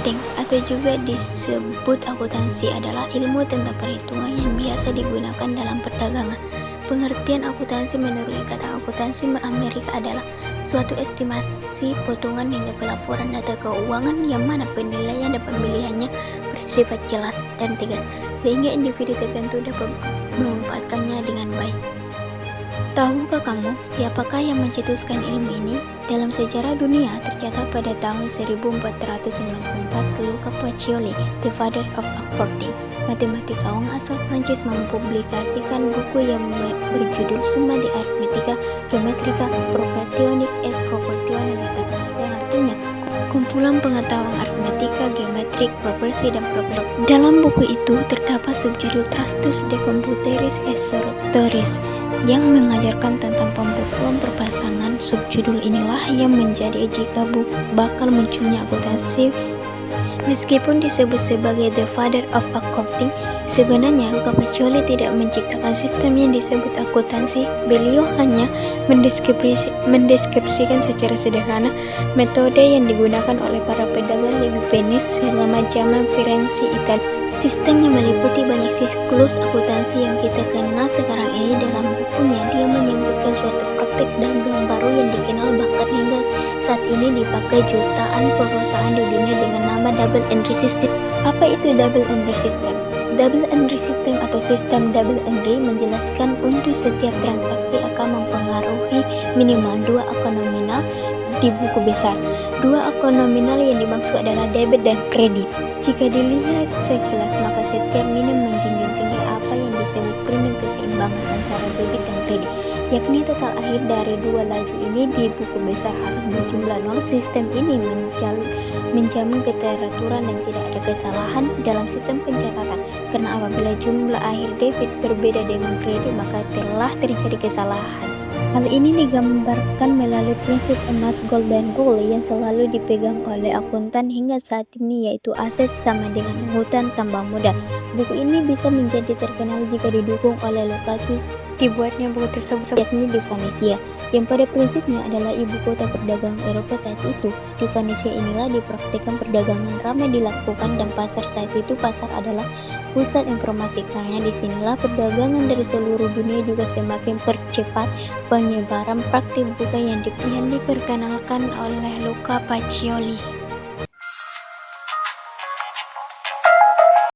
accounting atau juga disebut akuntansi adalah ilmu tentang perhitungan yang biasa digunakan dalam perdagangan. Pengertian akuntansi menurut Ikatan Akuntansi Amerika adalah suatu estimasi, potongan hingga pelaporan data keuangan yang mana penilaian dan pemilihannya bersifat jelas dan tegas, sehingga individu tertentu dapat memanfaatkannya dengan baik. Tahukah kamu siapakah yang mencetuskan ilmu ini? Dalam sejarah dunia tercatat pada tahun 1494 Luca Pacioli, the father of accounting, matematikawan asal Prancis, mempublikasikan buku yang berjudul Summa de Arithmetica Geometrica Proportionis et Proportionalita, yang artinya kumpulan pengetahuan aritmetika, geometrik, proporsi, dan proporsi. Dalam buku itu terdapat subjudul Tractatus de Computeris et Sortoris yang mengajarkan tentang pembukuan perpasangan. Subjudul inilah yang menjadi jika bakal munculnya akuntansi. Meskipun disebut sebagai the father of accounting, sebenarnya Luca Pacioli tidak menciptakan sistem yang disebut akuntansi. Beliau hanya mendeskripsikan secara sederhana metode yang digunakan oleh para pedagang di Venice selama zaman Firenze, Italia. Sistem yang meliputi banyak siklus akuntansi yang kita kenal sekarang ini. Dalam bukunya, dia menyebutkan suatu praktik dagang baru yang dikenal bahkan hingga saat ini dipakai jutaan perusahaan di dunia dengan nama double entry system. Apa itu double entry system? Double entry system atau sistem double entry menjelaskan untuk setiap transaksi akan mempengaruhi minimal 2 akun nominal di buku besar. 2 akun nominal yang dimaksud adalah debit dan kredit. Jika dilihat sekilas, maka setiap minum menjunjung tinggi apa yang disebut prinsip keseimbangan antara debit dan kredit, yakni total akhir dari 2 laju ini di buku besar harus berjumlah 0. Sistem ini menjamin keteraturan dan tidak ada kesalahan dalam sistem pencatatan, karena apabila jumlah akhir debit berbeda dengan kredit maka telah terjadi kesalahan. Hal ini digambarkan melalui prinsip emas golden rule yang selalu dipegang oleh akuntan hingga saat ini, yaitu aset sama dengan hutang tambah modal. Buku ini bisa menjadi terkenal jika didukung oleh lokasi dibuatnya buku tersebut, yakni di Venesia, yang pada prinsipnya adalah ibu kota perdagangan Eropa saat itu. Di Venesia inilah dipraktikkan perdagangan ramai dilakukan, dan pasar saat itu adalah pusat informasi, karena disinilah perdagangan dari seluruh dunia juga semakin percepat penyebaran praktik buku yang diperkenalkan oleh Luca Pacioli.